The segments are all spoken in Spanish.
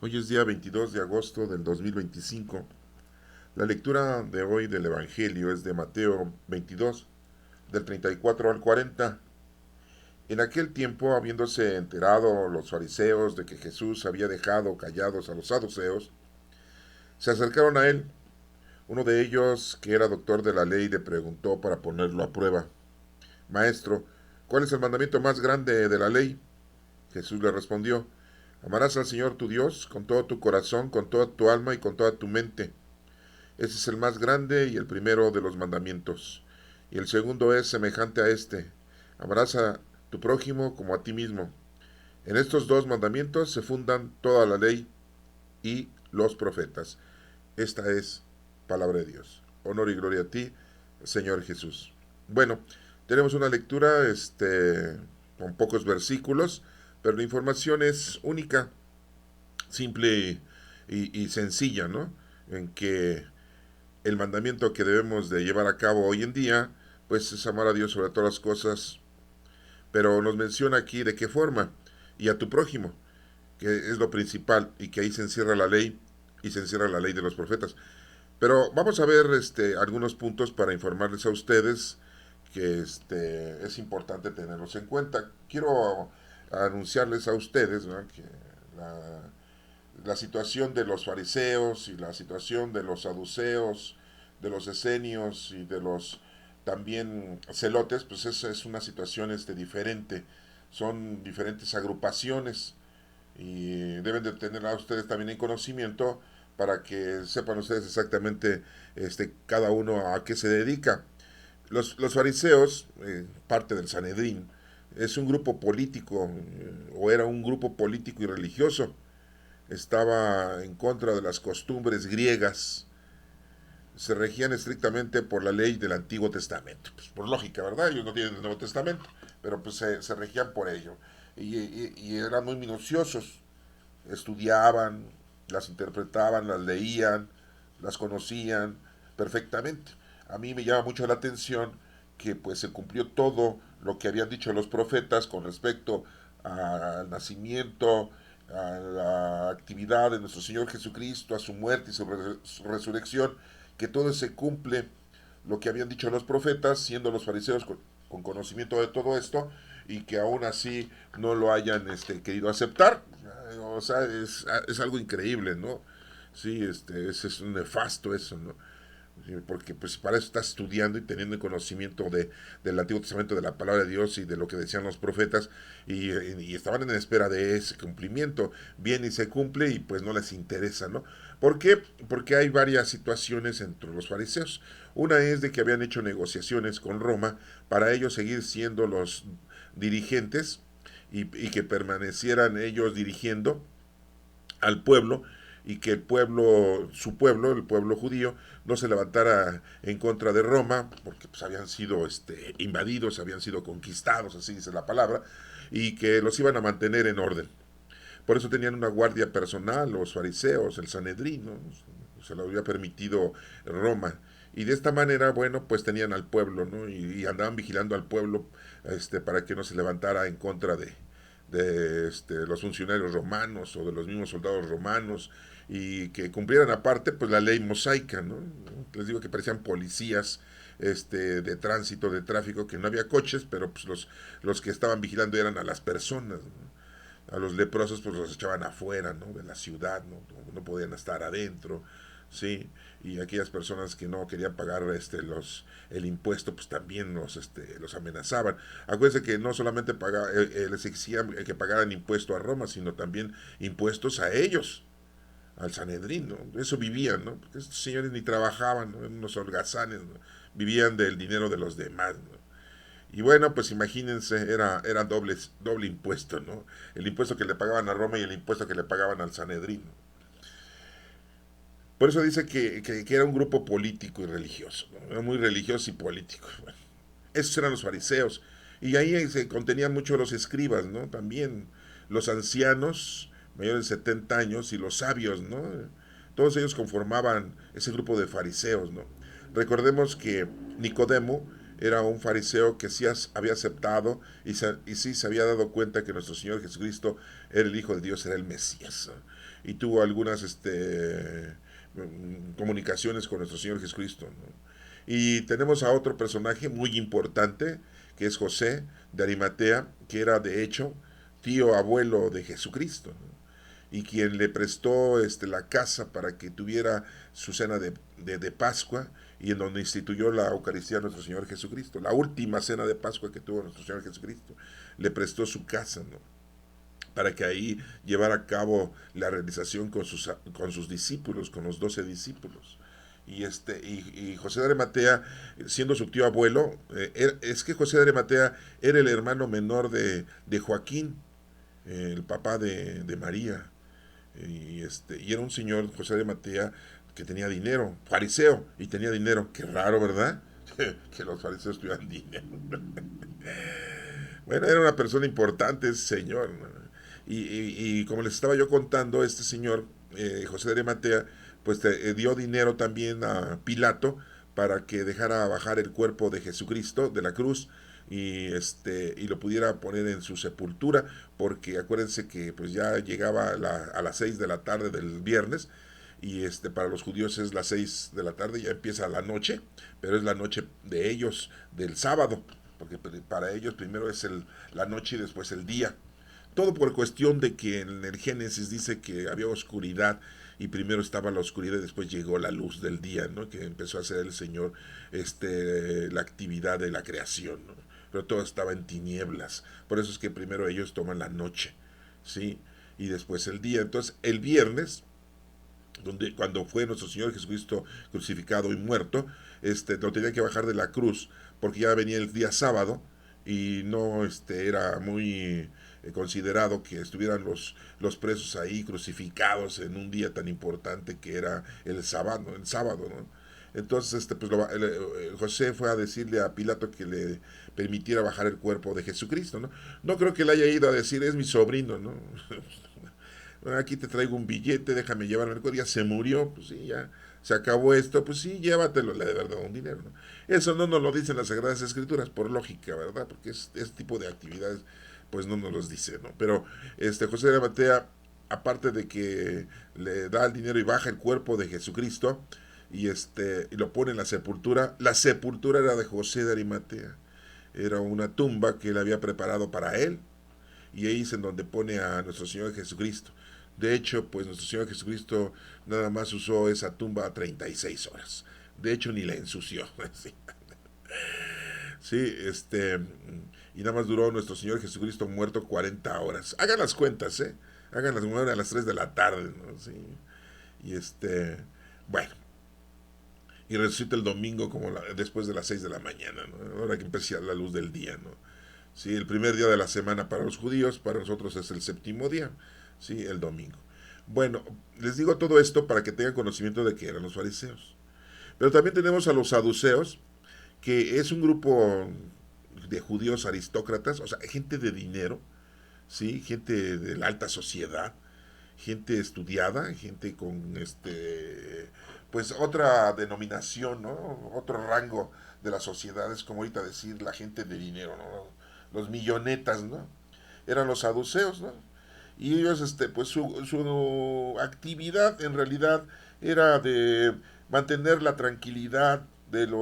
Hoy es día 22 de agosto del 2025. La lectura de hoy del Evangelio es de Mateo 22, del 34 al 40. En aquel tiempo, habiéndose enterado los fariseos de que Jesús había dejado callados a los saduceos, se acercaron a él. Uno de ellos, que era doctor de la ley, le preguntó para ponerlo a prueba: Maestro, ¿cuál es el mandamiento más grande de la ley? Jesús le respondió: Amarás al Señor tu Dios con todo tu corazón, con toda tu alma y con toda tu mente. Ese es el más grande y el primero de los mandamientos. Y el segundo es semejante a este: amarás a tu prójimo como a ti mismo. En estos dos mandamientos se fundan toda la ley y los profetas. Esta es palabra de Dios. Honor y gloria a ti, Señor Jesús. Bueno, tenemos una lectura con pocos versículos, pero la información es única, simple y sencilla, ¿no? En que el mandamiento que debemos de llevar a cabo hoy en día, pues es amar a Dios sobre todas las cosas, pero nos menciona aquí de qué forma, y a tu prójimo, que es lo principal, y que ahí se encierra la ley, y se encierra la ley de los profetas. Pero vamos a ver algunos puntos para informarles a ustedes que es importante tenerlos en cuenta. Quiero anunciarles a ustedes, ¿no?, que la, la situación de los fariseos y la situación de los saduceos, de los esenios y de los también celotes, pues es una situación diferente. Son diferentes agrupaciones y deben de tener a ustedes también en conocimiento para que sepan ustedes exactamente cada uno a qué se dedica. Los fariseos, parte del Sanedrín, es un grupo político, o era un grupo político y religioso. Estaba en contra de las costumbres griegas, se regían estrictamente por la ley del Antiguo Testamento. Pues por lógica, ¿verdad? Ellos no tienen el Nuevo Testamento, pero pues se regían por ello. Y eran muy minuciosos, estudiaban, las interpretaban, las leían, las conocían perfectamente. A mí me llama mucho la atención que pues se cumplió todo lo que habían dicho los profetas con respecto al nacimiento, a la actividad de nuestro Señor Jesucristo, a su muerte y su resurrección, que todo se cumple lo que habían dicho los profetas, siendo los fariseos con conocimiento de todo esto, y que aún así no lo hayan querido aceptar. O sea, es algo increíble, ¿no? Sí, es un nefasto eso, ¿no? Sí, porque pues para eso estás estudiando y teniendo conocimiento del Antiguo Testamento, de la palabra de Dios y de lo que decían los profetas, y estaban en espera de ese cumplimiento. Viene y se cumple y pues no les interesa, ¿no? ¿Por qué? Porque hay varias situaciones entre los fariseos. Una es de que habían hecho negociaciones con Roma para ellos seguir siendo los dirigentes, y que permanecieran ellos dirigiendo al pueblo, y que el pueblo, su pueblo, el pueblo judío, no se levantara en contra de Roma, porque pues habían sido invadidos, habían sido conquistados, así dice la palabra, y que los iban a mantener en orden. Por eso tenían una guardia personal, los fariseos, el Sanedrín, ¿no? Se lo había permitido Roma. Y de esta manera, bueno, pues tenían al pueblo, ¿no? Y andaban vigilando al pueblo, para que no se levantara en contra de los funcionarios romanos o de los mismos soldados romanos, y que cumplieran aparte pues la ley mosaica, ¿no? Les digo que parecían policías de tránsito, de tráfico, que no había coches, pero pues los que estaban vigilando eran a las personas, ¿no? A los leprosos pues los echaban afuera, ¿no?, de la ciudad, ¿no? No podían estar adentro, sí. Y aquellas personas que no querían pagar el impuesto, pues también los amenazaban. Acuérdense que no solamente les exigían que pagaran impuesto a Roma, sino también impuestos a ellos, al Sanedrín, ¿no? Eso vivían, ¿no? Porque estos señores ni trabajaban, ¿no? Eran unos holgazanes, ¿no? Vivían del dinero de los demás, ¿no? Y bueno, pues imagínense, era doble impuesto, ¿no? El impuesto que le pagaban a Roma y el impuesto que le pagaban al Sanedrín. Por eso dice que era un grupo político y religioso, ¿no? Era muy religioso y político. Bueno, esos eran los fariseos. Y ahí se contenían mucho los escribas, ¿no? También los ancianos, mayores de 70 años, y los sabios, ¿no? Todos ellos conformaban ese grupo de fariseos, ¿no? Recordemos que Nicodemo era un fariseo que sí había aceptado y sí se había dado cuenta que nuestro Señor Jesucristo era el Hijo de Dios, era el Mesías, ¿no? Y tuvo algunas comunicaciones con nuestro Señor Jesucristo, ¿no? Y tenemos a otro personaje muy importante, que es José de Arimatea, que era de hecho tío abuelo de Jesucristo, ¿no? Y quien le prestó la casa para que tuviera su cena de Pascua, y en donde instituyó la Eucaristía a nuestro Señor Jesucristo. La última cena de Pascua que tuvo nuestro Señor Jesucristo, le prestó su casa, ¿no? Para que ahí llevara a cabo la realización con sus discípulos, con los 12 discípulos. Y José de Arimatea, siendo su tío abuelo, es que José de Arimatea era el hermano menor de Joaquín, el papá de María. Y era un señor, José de Arimatea, que tenía dinero, fariseo, y tenía dinero. Qué raro, ¿verdad? Que los fariseos tuvieran dinero. Bueno, era una persona importante ese señor, ¿no? Y como les estaba yo contando, este señor, José de Arimatea, pues dio dinero también a Pilato para que dejara bajar el cuerpo de Jesucristo de la cruz, y lo pudiera poner en su sepultura, porque acuérdense que pues ya llegaba a las 6 de la tarde del viernes, y para los judíos es las 6 de la tarde, ya empieza la noche, pero es la noche de ellos, del sábado, porque para ellos primero es la noche y después el día. Todo por cuestión de que en el Génesis dice que había oscuridad, y primero estaba la oscuridad y después llegó la luz del día, ¿no? Que empezó a hacer el Señor la actividad de la creación, ¿no? Pero todo estaba en tinieblas. Por eso es que primero ellos toman la noche, ¿sí? Y después el día. Entonces, el viernes, cuando fue nuestro Señor Jesucristo crucificado y muerto, lo tenía que bajar de la cruz, porque ya venía el día sábado, y no era muy considerado que estuvieran los presos ahí crucificados en un día tan importante que era el sábado, ¿no? Entonces, José fue a decirle a Pilato que le permitiera bajar el cuerpo de Jesucristo, ¿no? No creo que le haya ido a decir, es mi sobrino, ¿no? Bueno, aquí te traigo un billete, déjame llevarme el cuerpo, ya se murió, pues sí, ya se acabó esto, pues sí, llévatelo, le de verdad un dinero, ¿no? Eso no nos lo dicen las Sagradas Escrituras, por lógica, ¿verdad? Porque este tipo de actividades, pues no nos los dice, ¿no? Pero José de Arimatea, aparte de que le da el dinero y baja el cuerpo de Jesucristo, y lo pone en la sepultura era de José de Arimatea, era una tumba que él había preparado para él, y ahí es en donde pone a nuestro Señor Jesucristo. De hecho, pues nuestro Señor Jesucristo nada más usó esa tumba 36 horas. De hecho, ni la ensució. Sí, sí, y nada más duró nuestro Señor Jesucristo muerto 40 horas. Hagan las cuentas, ¿eh? Hagan las mueren a las 3 de la tarde, ¿no? Sí. Y bueno, y resucita el domingo como después de las 6 de la mañana, ¿no? Ahora que empieza la luz del día, ¿no? Sí, el primer día de la semana para los judíos, para nosotros es el séptimo día, sí, el domingo. Bueno, les digo todo esto para que tengan conocimiento de que eran los fariseos. Pero también tenemos a los saduceos, que es un grupo de judíos aristócratas, o sea, gente de dinero, sí, gente de la alta sociedad, gente estudiada, gente con pues otra denominación, ¿no? Otro rango de la sociedad, es como ahorita decir la gente de dinero, ¿no? Los millonetas, ¿no? Eran los saduceos, ¿no? Y ellos, pues su actividad en realidad era de mantener la tranquilidad del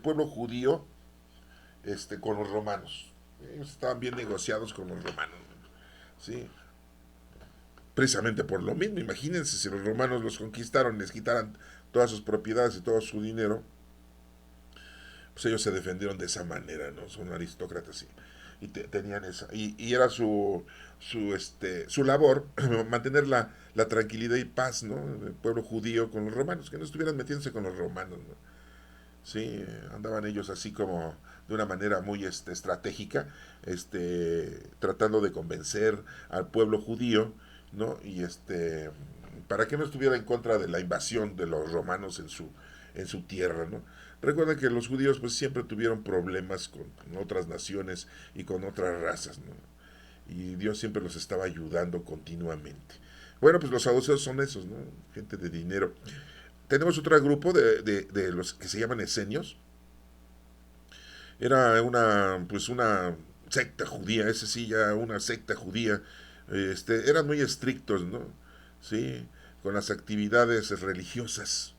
pueblo judío, con los romanos. Ellos estaban bien negociados con los romanos, ¿sí? Precisamente por lo mismo, imagínense si los romanos los conquistaron, les quitaran todas sus propiedades y todo su dinero, pues ellos se defendieron de esa manera, ¿no? Son aristócratas y tenían esa, y era su labor mantener la tranquilidad y paz, ¿no? Del pueblo judío con los romanos, que no estuvieran metiéndose con los romanos, ¿no? Sí, andaban ellos así como de una manera muy estratégica, tratando de convencer al pueblo judío, ¿no? Y para que no estuviera en contra de la invasión de los romanos en su tierra, ¿no? Recuerden que los judíos pues siempre tuvieron problemas con otras naciones y con otras razas, ¿no? Y Dios siempre los estaba ayudando continuamente. Bueno, pues los saduceos son esos, ¿no? Gente de dinero. Tenemos otro grupo de los que se llaman esenios. Era una secta judía, ese sí, ya una secta judía. Eran muy estrictos, ¿no? Sí, con las actividades religiosas,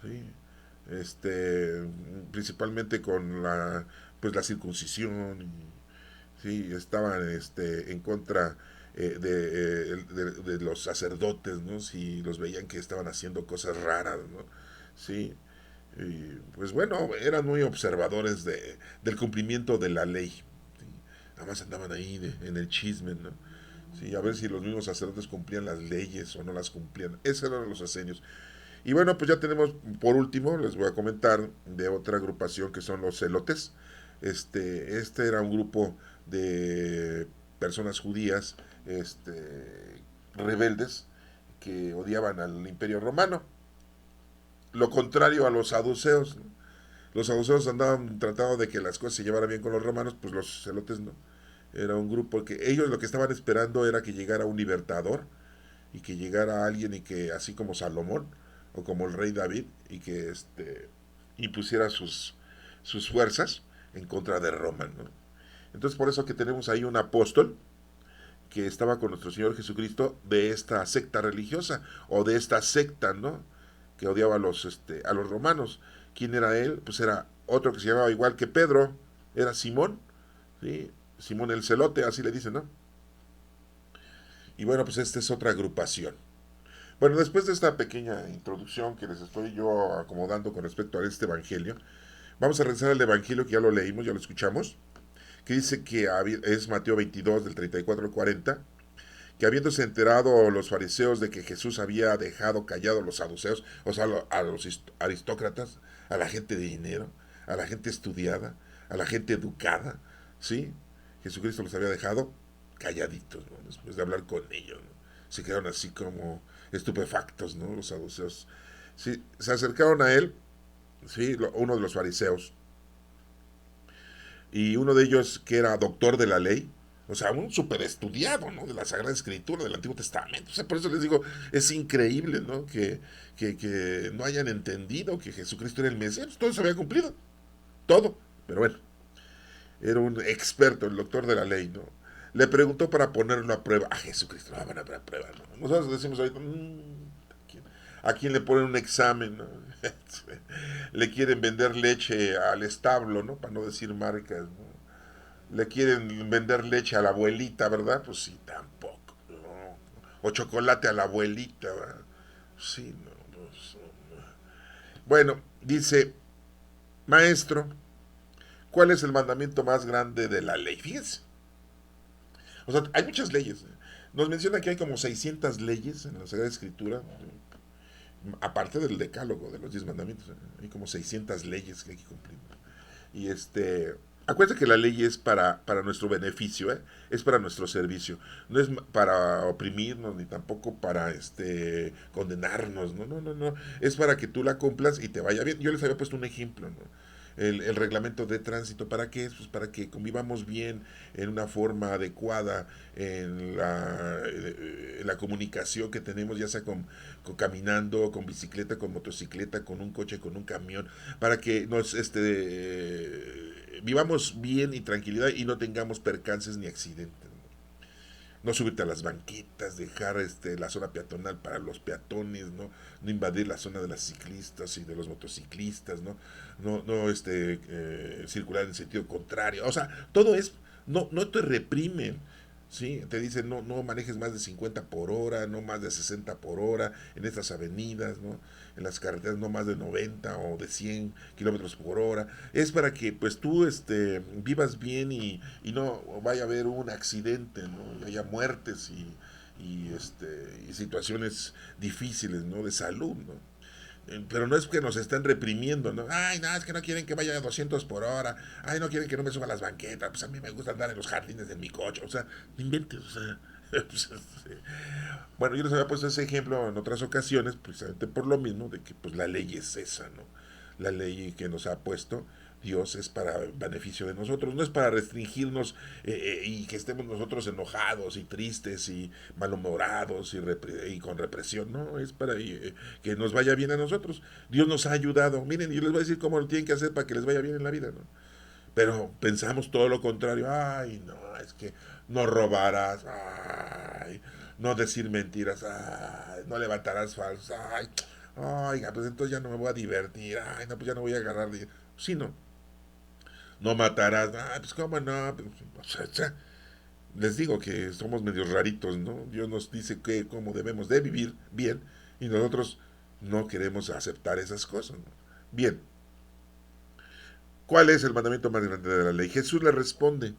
¿sí? Este, Principalmente con la circuncisión, sí, estaban en contra de los sacerdotes, ¿no? Si los veían que estaban haciendo cosas raras, ¿no? Sí, y, pues bueno, eran muy observadores del cumplimiento de la ley. ¿Sí? Nada más andaban ahí en el chisme, ¿no? Sí, a ver si los mismos sacerdotes cumplían las leyes o no las cumplían. Esos eran los asenios. Y bueno, pues ya tenemos, por último, les voy a comentar de otra agrupación que son los celotes. Este era un grupo de personas judías, rebeldes, que odiaban al imperio romano. Lo contrario a los saduceos, ¿no? Los saduceos andaban tratando de que las cosas se llevaran bien con los romanos, pues los celotes no. Era un grupo que ellos lo que estaban esperando era que llegara un libertador y que llegara alguien y que, así como Salomón o como el rey David, y que impusiera sus fuerzas en contra de Roma, ¿no? Entonces por eso que tenemos ahí un apóstol que estaba con nuestro Señor Jesucristo de esta secta religiosa o de esta secta, ¿no? Que odiaba a los romanos. ¿Quién era él? Pues era otro que se llamaba igual que Pedro, era Simón, ¿sí? Simón el Celote, así le dicen, ¿no? Y bueno, pues esta es otra agrupación. Bueno, después de esta pequeña introducción que les estoy yo acomodando con respecto a este evangelio, vamos a regresar al evangelio que ya lo leímos, ya lo escuchamos, que dice que es Mateo 22 del 34 al 40, que habiéndose enterado los fariseos de que Jesús había dejado callados a los saduceos, o sea, a los aristócratas, a la gente de dinero, a la gente estudiada, a la gente educada, ¿sí? Jesucristo los había dejado calladitos, ¿no? Después de hablar con ellos, ¿no? Se quedaron así como estupefactos, ¿no? Los saduceos. Sí, se acercaron a él, sí, uno de los fariseos, y uno de ellos que era doctor de la ley, o sea, un súper estudiado, ¿no? De la Sagrada Escritura, del Antiguo Testamento. O sea, por eso les digo, es increíble, ¿no? Que no hayan entendido que Jesucristo era el Mesías. Todo se había cumplido. Todo. Pero bueno, era un experto, el doctor de la ley, ¿no? Le preguntó para ponerlo a prueba. A Jesucristo no van a poner a prueba, ¿no? Nosotros decimos ahorita, ¿a quién le ponen un examen, ¿no? Le quieren vender leche al establo, ¿no? Para no decir marcas, ¿no? Le quieren vender leche a la abuelita, ¿verdad? Pues sí, tampoco, ¿no? O chocolate a la abuelita, ¿verdad? Sí, no, pues, no. Bueno, dice, maestro, ¿cuál es el mandamiento más grande de la ley? Fíjense. O sea, hay muchas leyes. Nos menciona que hay como 600 leyes en la Sagrada Escritura, aparte del decálogo de los 10 mandamientos. Hay como 600 leyes que hay que cumplir. Y acuérdate que la ley es para nuestro beneficio, ¿eh? Es para nuestro servicio. No es para oprimirnos ni tampoco para condenarnos. No, no, no, no. Es para que tú la cumplas y te vaya bien. Yo les había puesto un ejemplo, ¿no? El reglamento de tránsito, ¿para qué? Pues para que convivamos bien en una forma adecuada en la comunicación que tenemos, ya sea con caminando, con bicicleta, con motocicleta, con un coche, con un camión, para que nos vivamos bien y tranquilidad y no tengamos percances ni accidentes. No subirte a las banquitas, dejar la zona peatonal para los peatones, no invadir la zona de las ciclistas y de los motociclistas, no circular en sentido contrario. O sea, todo es, no te reprimen, ¿sí? Te dicen no manejes más de 50 por hora, no más de 60 por hora en estas avenidas, ¿no? En las carreteras no más de 90 o de 100 kilómetros por hora. Es para que pues tú vivas bien y no vaya a haber un accidente, ¿no? Y haya muertes y situaciones difíciles, ¿no? De salud, ¿no? Pero no es que nos estén reprimiendo, ¿no? Ay, no, es que no quieren que vaya a 200 por hora. Ay, no quieren que no me suba a las banquetas. Pues a mí me gusta andar en los jardines de mi coche. O sea, no inventes, o sea. Pues, bueno, yo les había puesto ese ejemplo en otras ocasiones, precisamente por lo mismo, de que pues la ley es esa, ¿no? La ley que nos ha puesto Dios es para beneficio de nosotros, no es para restringirnos y que estemos nosotros enojados y tristes y malhumorados y con represión, no, es para que nos vaya bien a nosotros. Dios nos ha ayudado, miren, yo les voy a decir cómo lo tienen que hacer para que les vaya bien en la vida, ¿no? Pero pensamos todo lo contrario. Ay, no, es que no robarás. Ay, no decir mentiras. Ay, no levantarás falsos. Ay, oiga, pues entonces ya no me voy a divertir. Ay, no, pues ya no voy a ganar dinero. Sí, no. No matarás. Ay, pues cómo no. Pues, o sea, les digo que somos medio raritos, ¿no? Dios nos dice que cómo debemos de vivir bien y nosotros no queremos aceptar esas cosas, ¿no? Bien, ¿cuál es el mandamiento más grande de la ley? Jesús le responde,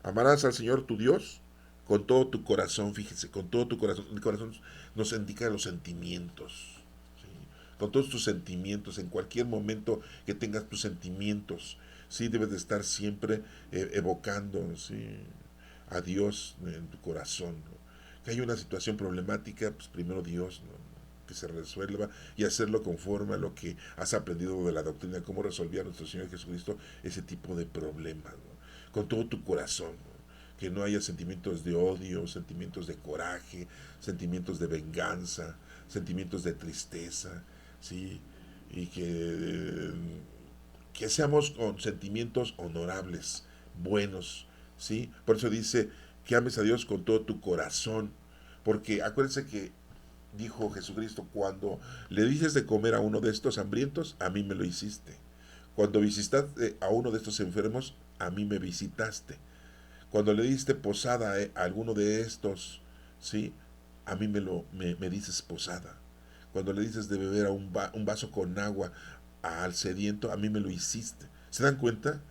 amarás al Señor tu Dios con todo tu corazón, fíjese, con todo tu corazón. El corazón nos indica los sentimientos, ¿sí? Con todos tus sentimientos, en cualquier momento que tengas tus sentimientos, sí, debes de estar siempre evocando, sí, a Dios en tu corazón, ¿no? Que hay una situación problemática, pues primero Dios, ¿no? Que se resuelva y hacerlo conforme a lo que has aprendido de la doctrina, cómo resolvía nuestro Señor Jesucristo ese tipo de problemas, ¿no? Con todo tu corazón, ¿no? Que no haya sentimientos de odio, sentimientos de coraje, sentimientos de venganza, sentimientos de tristeza, ¿sí? Y que seamos con sentimientos honorables, buenos, ¿sí? Por eso dice que ames a Dios con todo tu corazón, porque acuérdense que dijo Jesucristo, cuando le dices de comer a uno de estos hambrientos, a mí me lo hiciste. Cuando visitaste a uno de estos enfermos, a mí me visitaste. Cuando le diste posada a alguno de estos, ¿sí? A mí me dices posada. Cuando le dices de beber a un vaso con agua al sediento, a mí me lo hiciste. ¿Se dan cuenta?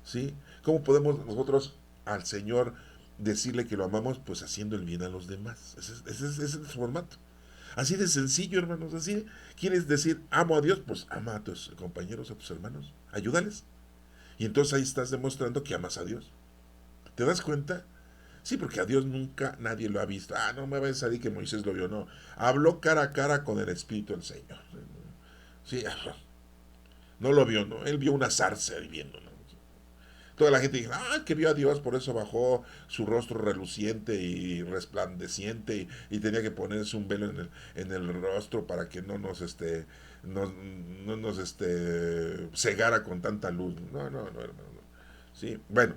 ¿Sí? ¿Cómo podemos nosotros al Señor decirle que lo amamos? Pues haciendo el bien a los demás. Ese es el formato. Así de sencillo, hermanos. Así quieres decir, amo a Dios, pues ama a tus compañeros, a tus hermanos. Ayúdales. Y entonces ahí estás demostrando que amas a Dios. ¿Te das cuenta? Sí, porque a Dios nunca nadie lo ha visto. Ah, no me vas a decir que Moisés lo vio, no. Habló cara a cara con el Espíritu del Señor. Sí, no lo vio, ¿no? Él vio una zarza viviendo, ¿no? Toda la gente dice, ah, que vio a Dios, por eso bajó su rostro reluciente y resplandeciente y tenía que ponerse un velo en el rostro para que no nos no nos cegara con tanta luz. No, no, no, hermano. No. Sí, bueno,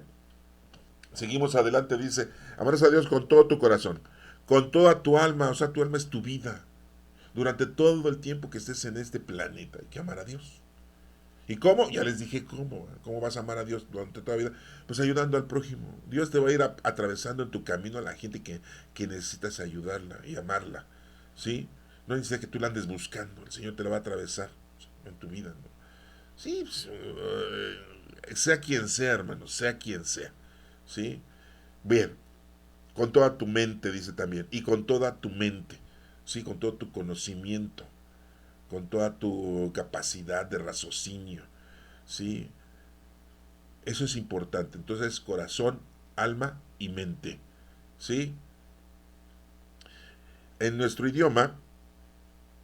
seguimos adelante, dice, amarás a Dios con todo tu corazón, con toda tu alma, o sea, tu alma es tu vida. Durante todo el tiempo que estés en este planeta, hay que amar a Dios. ¿Y cómo? Ya les dije cómo. ¿Cómo vas a amar a Dios durante toda la vida? Pues ayudando al prójimo. Dios te va a ir atravesando en tu camino a la gente que necesitas ayudarla y amarla. ¿Sí? No necesita que tú la andes buscando. El Señor te la va a atravesar en tu vida, ¿no? Sí, pues, sea quien sea, hermano, sea quien sea. ¿Sí? Bien, con toda tu mente, dice también, y con toda tu mente, ¿sí? Con todo tu conocimiento, con toda tu capacidad de raciocinio, ¿sí? Eso es importante. Entonces, corazón, alma y mente, ¿sí? En nuestro idioma,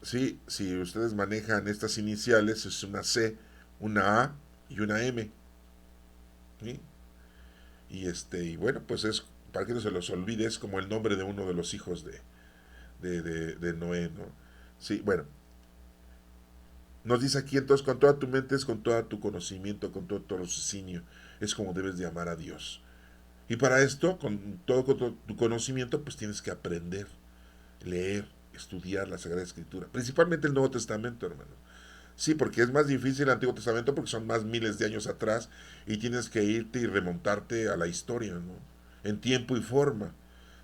¿sí? Si ustedes manejan estas iniciales, es una C, una A y una M, ¿sí? Y bueno, pues es, para que no se los olvide, es como el nombre de uno de los hijos de Noé, ¿no? Sí, bueno, nos dice aquí entonces, con toda tu mente es con todo tu conocimiento, con todo tu raciocinio, es como debes de amar a Dios. Y para esto, con todo tu conocimiento, pues tienes que aprender, leer, estudiar la Sagrada Escritura, principalmente el Nuevo Testamento, hermano. Sí, porque es más difícil el Antiguo Testamento porque son más miles de años atrás y tienes que irte y remontarte a la historia, ¿no? En tiempo y forma.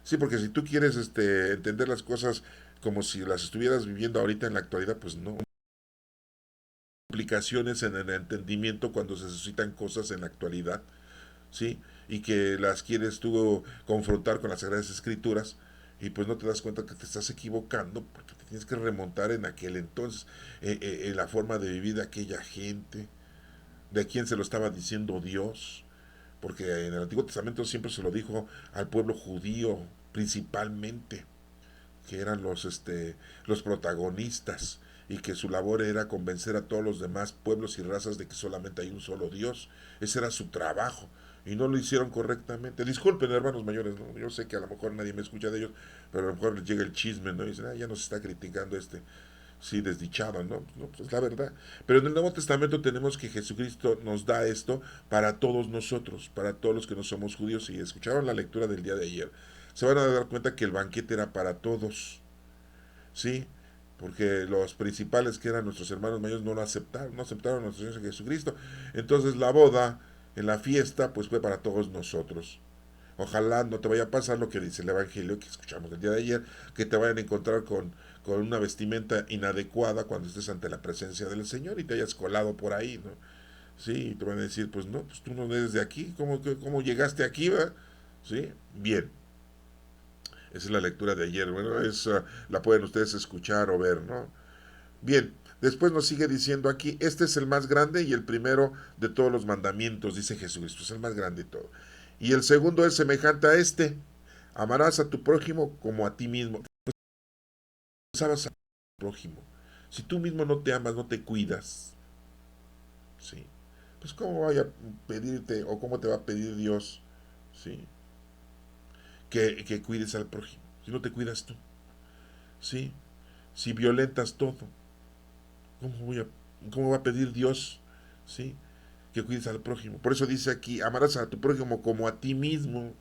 Sí, porque si tú quieres entender las cosas como si las estuvieras viviendo ahorita en la actualidad, pues no. Complicaciones en el entendimiento cuando se suscitan cosas en la actualidad, ¿sí? Y que las quieres tú confrontar con las Sagradas Escrituras y pues no te das cuenta que te estás equivocando porque te tienes que remontar en aquel entonces, en la forma de vivir de aquella gente, de quién se lo estaba diciendo Dios, porque en el Antiguo Testamento siempre se lo dijo al pueblo judío principalmente, que eran los protagonistas y que su labor era convencer a todos los demás pueblos y razas de que solamente hay un solo Dios. Ese era su trabajo y no lo hicieron correctamente. Disculpen, hermanos mayores, ¿no? Yo sé que a lo mejor nadie me escucha de ellos, pero a lo mejor les llega el chisme, ¿no? Y dicen, ah, ya nos está criticando este. Sí, desdichado, ¿no? No, pues es la verdad. Pero en el Nuevo Testamento tenemos que Jesucristo nos da esto para todos nosotros, para todos los que no somos judíos. Y escucharon la lectura del día de ayer, se van a dar cuenta que el banquete era para todos, ¿sí? Porque los principales, que eran nuestros hermanos mayores, no lo aceptaron, no aceptaron a nuestro Señor Jesucristo. Entonces la boda, en la fiesta, pues fue para todos nosotros. Ojalá no te vaya a pasar lo que dice el Evangelio que escuchamos el día de ayer, que te vayan a encontrar con una vestimenta inadecuada cuando estés ante la presencia del Señor y te hayas colado por ahí, ¿no? Sí, te van a decir, pues no, pues tú no eres de aquí, ¿cómo llegaste aquí, va? Sí, bien. Esa es la lectura de ayer. Bueno, la pueden ustedes escuchar o ver, ¿no? Bien, después nos sigue diciendo aquí, este es el más grande y el primero de todos los mandamientos, dice Jesucristo, es el más grande de todo. Y el segundo es semejante a este, amarás a tu prójimo como a ti mismo. Pues amas a tu prójimo. Si tú mismo no te amas, no te cuidas, ¿sí? Pues cómo vaya a pedirte o cómo te va a pedir Dios, ¿sí? Que cuides al prójimo, si no te cuidas tú, ¿sí? Si violentas todo, ¿cómo, voy a, cómo va a pedir Dios, ¿sí? Que cuides al prójimo. Por eso dice aquí, amarás a tu prójimo como a ti mismo.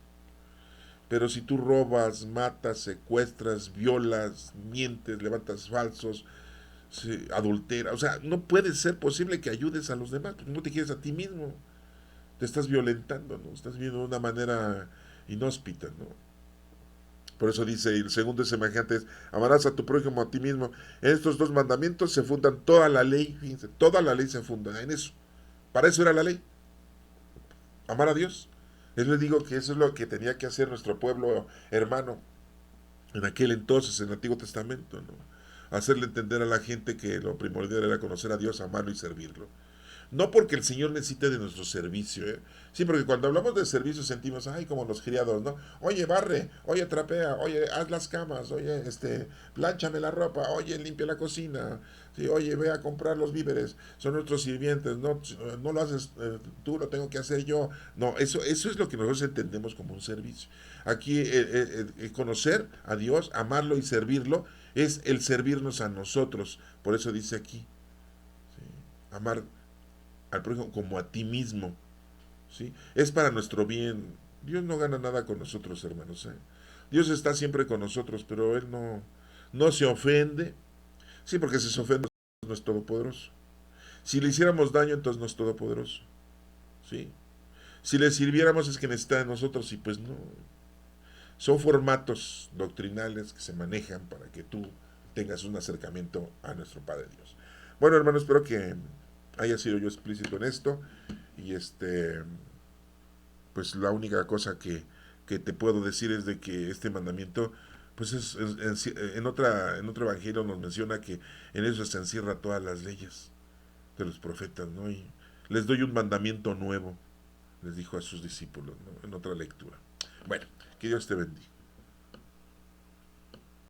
Pero si tú robas, matas, secuestras, violas, mientes, levantas falsos, adulteras, o sea, no puede ser posible que ayudes a los demás, porque no te quieres a ti mismo. Te estás violentando, ¿no? Estás viviendo de una manera inhóspita, ¿no? Por eso dice, y el segundo es semejante, es, amarás a tu prójimo a ti mismo. En estos dos mandamientos se fundan toda la ley, fíjense, toda la ley se funda en eso. Para eso era la ley, amar a Dios. Yo les digo que eso es lo que tenía que hacer nuestro pueblo hermano en aquel entonces, en el Antiguo Testamento, ¿no? Hacerle entender a la gente que lo primordial era conocer a Dios, amarlo y servirlo. No porque el Señor necesite de nuestro servicio, ¿eh? Sí, porque cuando hablamos de servicio sentimos, ay, como los criados, ¿no? Oye, barre, oye, trapea, oye, haz las camas, oye, plánchame la ropa, oye, limpia la cocina, sí, oye, ve a comprar los víveres, son nuestros sirvientes, no, no lo haces tú, lo tengo que hacer yo. No, eso es lo que nosotros entendemos como un servicio. Aquí, conocer a Dios, amarlo y servirlo, es el servirnos a nosotros. Por eso dice aquí, ¿sí? Amar al prójimo como a ti mismo, ¿sí? Es para nuestro bien. Dios no gana nada con nosotros, hermanos, ¿eh? Dios está siempre con nosotros, pero Él no se ofende. Sí, porque si se ofende no es todopoderoso. Si le hiciéramos daño, entonces no es todopoderoso, ¿sí? Si le sirviéramos es que necesita de nosotros y pues no. Son formatos doctrinales que se manejan para que tú tengas un acercamiento a nuestro Padre Dios. Bueno, hermano, espero que haya sido yo explícito en esto y pues la única cosa que te puedo decir es de que este mandamiento pues en otro evangelio nos menciona que en eso se encierra todas las leyes de los profetas, ¿no? Y les doy un mandamiento nuevo, les dijo a sus discípulos, ¿no? En otra lectura. Bueno, que Dios te bendiga.